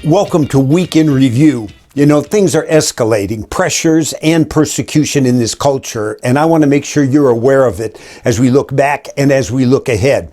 Welcome to Week in Review. You know, things are escalating, pressures and persecution in this culture, and I want to make sure you're aware of it as we look back and as we look ahead.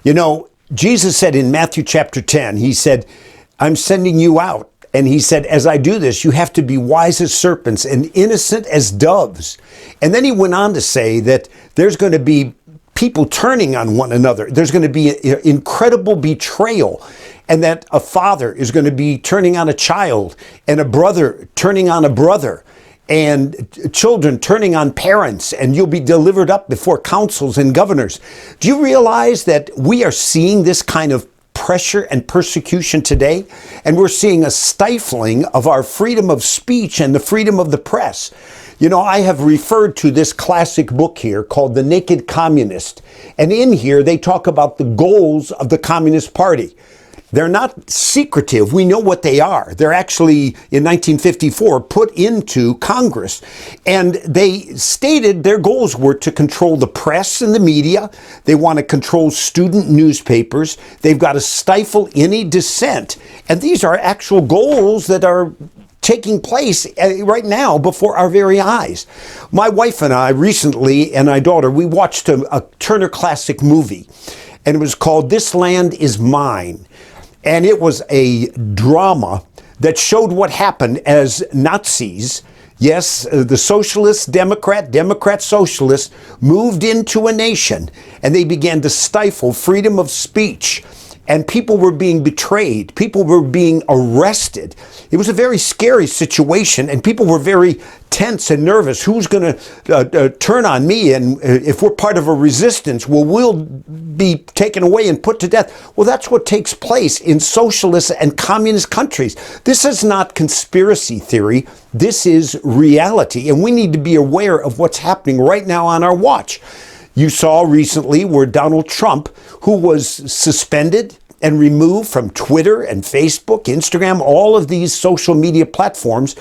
You know, Jesus said in Matthew chapter 10, he said, I'm sending you out. And he said, as I do this, you have to be wise as serpents and innocent as doves. And then he went on to say that there's going to be people turning on one another. There's going to be incredible betrayal, and that a father is going to be turning on a child, and a brother turning on a brother, and children turning on parents, and you'll be delivered up before councils and governors. Do you realize that we are seeing this kind of pressure and persecution today? And we're seeing a stifling of our freedom of speech and the freedom of the press. You know, I have referred to this classic book here called The Naked Communist. And in here, they talk about the goals of the Communist Party. They're not secretive. We know what they are. They're actually, in 1954, put into Congress. And they stated their goals were to control the press and the media. They want to control student newspapers. They've got to stifle any dissent. And these are actual goals that are taking place right now before our very eyes. My wife and I recently, and my daughter, we watched a Turner Classic movie, and it was called This Land Is Mine. And it was a drama that showed what happened as Nazis, yes, the socialist, Democrat socialists, moved into a nation, and they began to stifle freedom of speech. And people were being betrayed. People were being arrested. It was a very scary situation, and people were very tense and nervous. Who's going to turn on me? And if we're part of a resistance, we'll be taken away and put to death. Well, that's what takes place in socialist and communist countries. This is not conspiracy theory. This is reality, and we need to be aware of what's happening right now on our watch. You saw recently where Donald Trump, who was suspended and removed from Twitter and Facebook, Instagram, all of these social media platforms,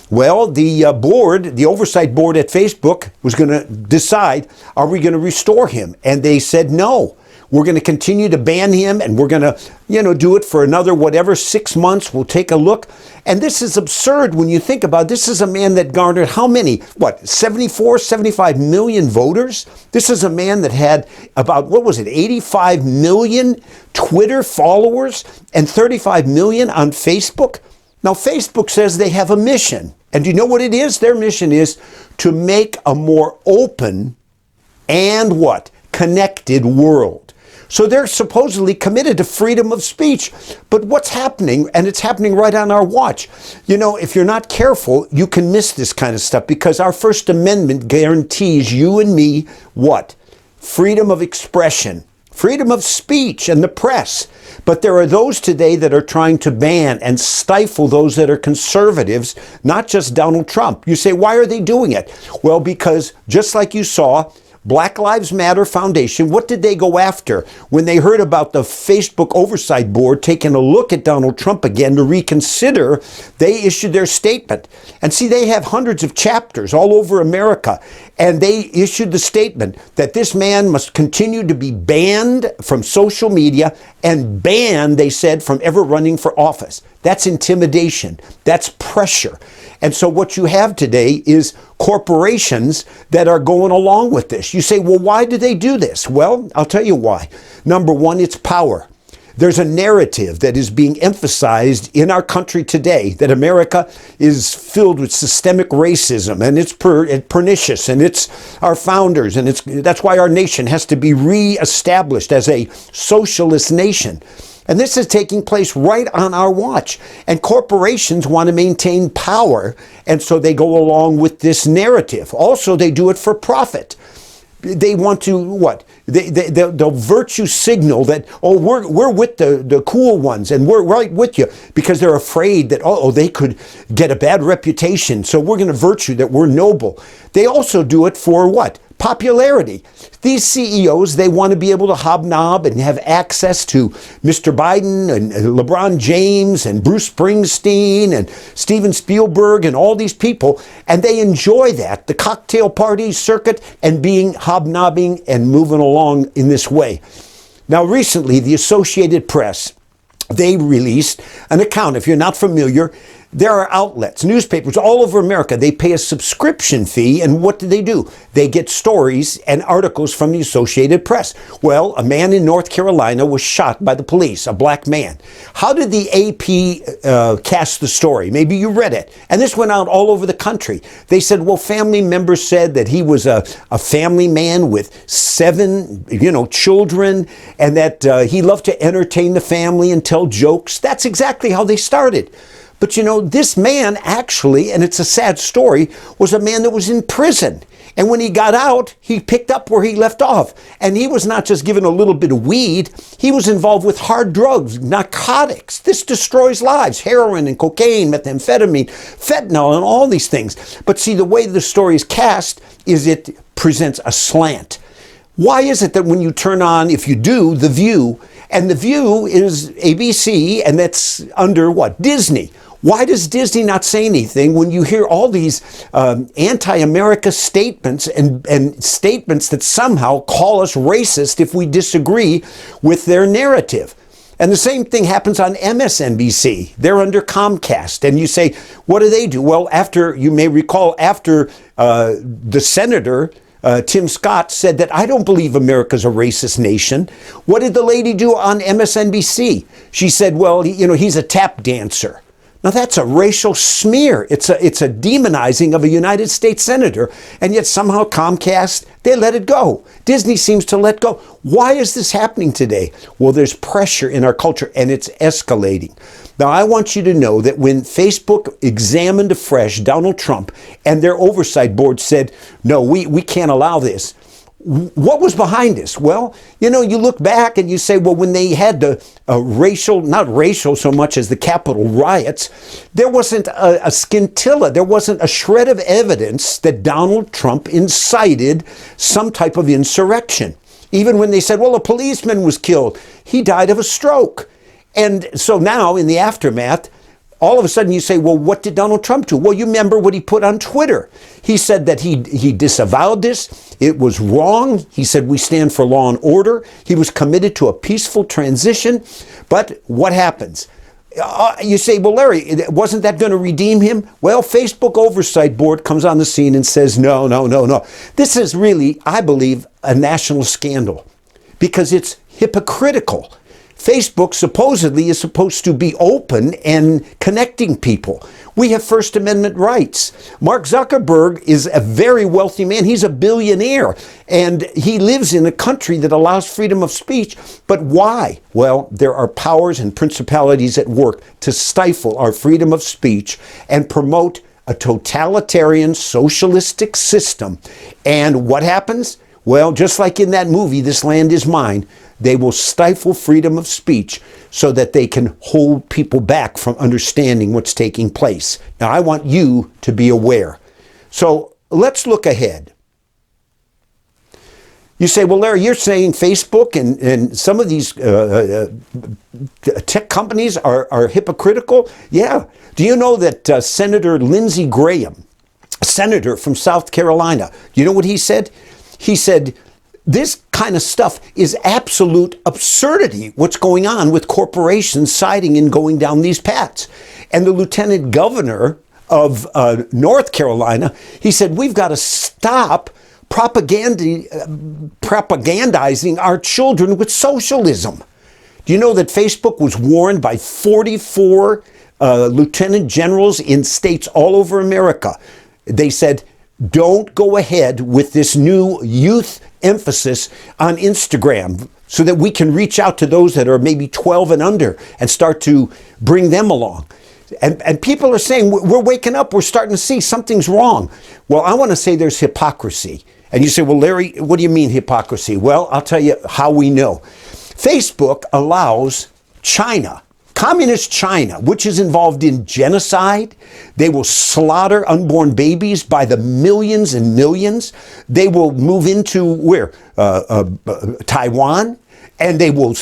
well, the oversight board at Facebook was going to decide, are we going to restore him? And they said no. We're going to continue to ban him, and we're going to, do it for another 6 months. We'll take a look. And this is absurd when you think about it. This is a man that garnered how many? 75 million voters? This is a man that had about, 85 million Twitter followers and 35 million on Facebook? Now, Facebook says they have a mission. And do you know what it is? Their mission is to make a more open and connected world. So they're supposedly committed to freedom of speech. But what's happening, and it's happening right on our watch, if you're not careful, you can miss this kind of stuff, because our First Amendment guarantees you and me what? Freedom of expression, freedom of speech and the press. But there are those today that are trying to ban and stifle those that are conservatives, not just Donald Trump. You say, why are they doing it? Well, because just like you saw, Black Lives Matter Foundation, what did they go after when they heard about the Facebook Oversight Board taking a look at Donald Trump again to reconsider? They issued their statement. And see, they have hundreds of chapters all over America. And they issued the statement that this man must continue to be banned from social media and banned, they said, from ever running for office. That's intimidation. That's pressure. And so what you have today is corporations that are going along with this. You say, well, why do they do this? Well, I'll tell you why. Number one, it's power. There's a narrative that is being emphasized in our country today that America is filled with systemic racism, and it's pernicious, and it's our founders, and that's why our nation has to be reestablished as a socialist nation. And this is taking place right on our watch. And corporations want to maintain power, and so they go along with this narrative. Also, they do it for profit. They want to, they'll virtue signal that, we're with the cool ones, and we're right with you, because they're afraid that, they could get a bad reputation, so we're going to virtue that we're noble. They also do it for popularity. These CEOs, they want to be able to hobnob and have access to Mr. Biden and LeBron James and Bruce Springsteen and Steven Spielberg and all these people, and they enjoy that, the cocktail party circuit, and being hobnobbing and moving along in this way. Now, recently, the Associated Press they released an account. If you're not familiar, there are outlets, newspapers all over America. They pay a subscription fee, and what do? They get stories and articles from the Associated Press. Well, a man in North Carolina was shot by the police, a black man. How did the AP cast the story? Maybe you read it. And this went out all over the country. They said, well, family members said that he was a family man with 7, children, and that he loved to entertain the family and tell jokes. That's exactly how they started. But this man actually, and it's a sad story, was a man that was in prison. And when he got out, he picked up where he left off. And he was not just given a little bit of weed, he was involved with hard drugs, narcotics. This destroys lives. Heroin and cocaine, methamphetamine, fentanyl, and all these things. But see, the way the story is cast is it presents a slant. Why is it that when you turn on, if you do, The View, and The View is ABC, and that's under what? Disney. Why does Disney not say anything when you hear all these anti-America statements and statements that somehow call us racist if we disagree with their narrative? And the same thing happens on MSNBC. They're under Comcast. And you say, what do? Well, you may recall, after the senator, Tim Scott, said that I don't believe America's a racist nation. What did the lady do on MSNBC? She said, well, he's a tap dancer. Now that's a racial smear. It's a demonizing of a United States senator, and yet somehow Comcast, they let it go. Disney seems to let go. Why is this happening today? Well, there's pressure in our culture, and it's escalating. Now, I want you to know that when Facebook examined afresh Donald Trump, and their oversight board said, no, we can't allow this. What was behind this? Well, you look back and you say, well, when they had the not racial so much as the Capitol riots, there wasn't a scintilla, there wasn't a shred of evidence that Donald Trump incited some type of insurrection. Even when they said, well, a policeman was killed, he died of a stroke. And so now in the aftermath, all of a sudden you say, well, what did Donald Trump do? Well, you remember what he put on Twitter. He said that he disavowed this. It was wrong. He said, we stand for law and order. He was committed to a peaceful transition. But what happens? You say, well, Larry, wasn't that going to redeem him? Well, Facebook Oversight Board comes on the scene and says, no. This is really, I believe, a national scandal because it's hypocritical. Facebook supposedly is supposed to be open and connecting people. We have First Amendment rights. Mark Zuckerberg is a very wealthy man. He's a billionaire, and he lives in a country that allows freedom of speech. But why? Well, there are powers and principalities at work to stifle our freedom of speech and promote a totalitarian socialistic system. And what happens? Well, just like in that movie, This Land Is Mine, they will stifle freedom of speech so that they can hold people back from understanding what's taking place. Now, I want you to be aware. So let's look ahead. You say, well, Larry, you're saying Facebook and some of these tech companies are hypocritical? Yeah. Do you know that Senator Lindsey Graham, a senator from South Carolina, do you know what he said? He said, this kind of stuff is absolute absurdity, what's going on with corporations siding and going down these paths. And the lieutenant governor of North Carolina, he said, we've got to stop propagandizing our children with socialism. Do you know that Facebook was warned by 44 lieutenant generals in states all over America? They said, don't go ahead with this new youth emphasis on Instagram so that we can reach out to those that are maybe 12 and under and start to bring them along. And people are saying, we're waking up, we're starting to see something's wrong. Well, I want to say there's hypocrisy. And you say, well, Larry, what do you mean hypocrisy? Well, I'll tell you how we know. Facebook allows China, communist China, which is involved in genocide. They will slaughter unborn babies by the millions and millions. They will move into where? Taiwan. And they will,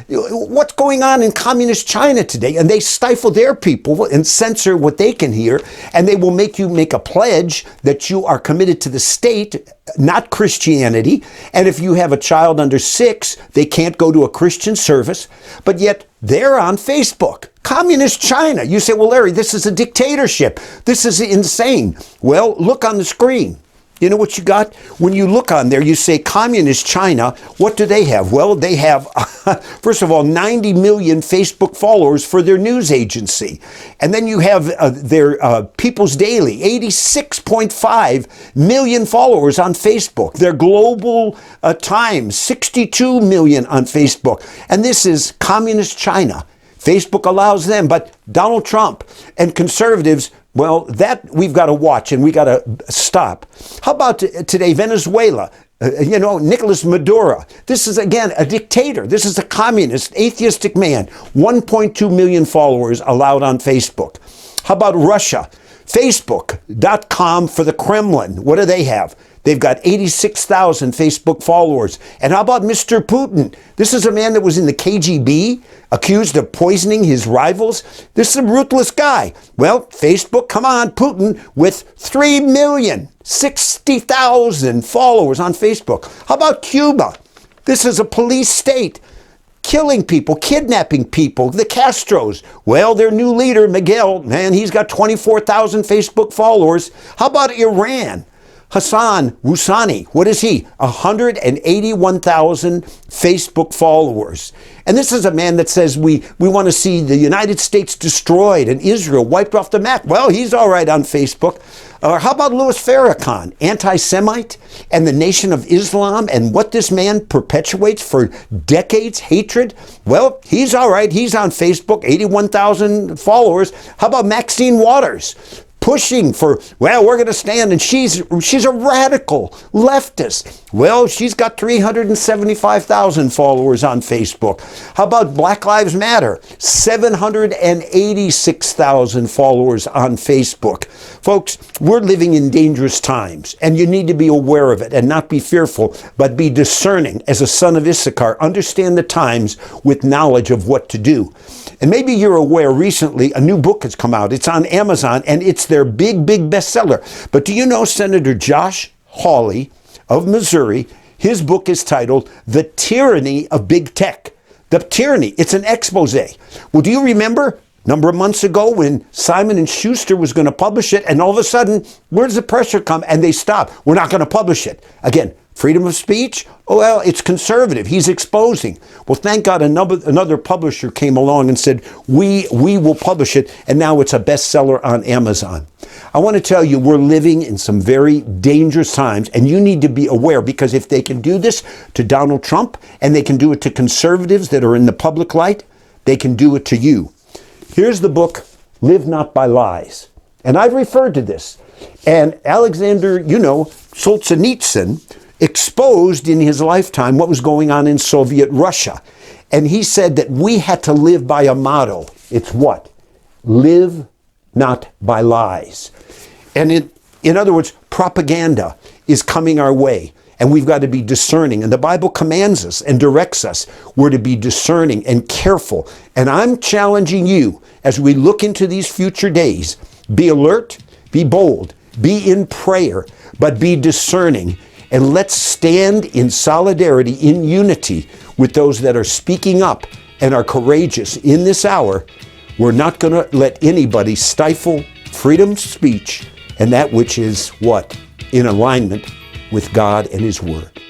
what's going on in communist China today? And they stifle their people and censor what they can hear. And they will make you make a pledge that you are committed to the state, not Christianity. And if you have a child under 6, they can't go to a Christian service. But yet They're on Facebook. Communist China. You say, well, Larry, this is a dictatorship. This is insane. Well, look on the screen. You know what you got? When you look on there, you say Communist China. What do they have? Well, they have, first of all, 90 million Facebook followers for their news agency. And then you have their People's Daily, 86.5 million followers on Facebook. Their Global Times, 62 million on Facebook. And this is Communist China. Facebook allows them, but Donald Trump and conservatives, well, that we've got to watch and we got to stop. How about today, Venezuela? Nicolas Maduro. This is, again, a dictator. This is a communist, atheistic man. 1.2 million followers allowed on Facebook. How about Russia? Facebook.com for the Kremlin. What do they have? They've got 86,000 Facebook followers. And how about Mr. Putin? This is a man that was in the KGB, accused of poisoning his rivals. This is a ruthless guy. Well, Facebook, come on, Putin, with 3,060,000 followers on Facebook. How about Cuba? This is a police state, killing people, kidnapping people, the Castros. Well, their new leader, Miguel, man, he's got 24,000 Facebook followers. How about Iran? Hassan Rouhani, what is he? 181,000 Facebook followers. And this is a man that says we want to see the United States destroyed and Israel wiped off the map. Well, he's all right on Facebook. How about Louis Farrakhan, anti-Semite and the Nation of Islam and what this man perpetuates for decades, hatred? Well, he's all right. He's on Facebook, 81,000 followers. How about Maxine Waters? Pushing for, well, we're going to stand, and she's a radical leftist. Well, she's got 375,000 followers on Facebook. How about Black Lives Matter? 786,000 followers on Facebook. Folks, we're living in dangerous times, and you need to be aware of it and not be fearful, but be discerning as a son of Issachar. Understand the times with knowledge of what to do. And maybe you're aware recently a new book has come out. It's on Amazon, and it's their big bestseller. But do you know Senator Josh Hawley of Missouri? His book is titled The Tyranny of Big Tech. The Tyranny. It's an expose. Well, do you remember a number of months ago when Simon & Schuster was going to publish it, and all of a sudden, where does the pressure come? And they stop. We're not going to publish it. Again, freedom of speech? Oh, well, it's conservative. He's exposing. Well, thank God another publisher came along and said, we will publish it, and now it's a bestseller on Amazon. I want to tell you, we're living in some very dangerous times, and you need to be aware, because if they can do this to Donald Trump, and they can do it to conservatives that are in the public light, they can do it to you. Here's the book, Live Not by Lies. And I've referred to this. And Alexander, Solzhenitsyn, exposed in his lifetime what was going on in Soviet Russia. And he said that we had to live by a motto. It's what? Live not by lies. And in other words, propaganda is coming our way. And we've got to be discerning. And the Bible commands us and directs us. We're to be discerning and careful. And I'm challenging you as we look into these future days. Be alert, be bold, be in prayer, but be discerning. And let's stand in solidarity, in unity with those that are speaking up and are courageous in this hour. We're not going to let anybody stifle freedom of speech and that which is what? In alignment with God and His Word.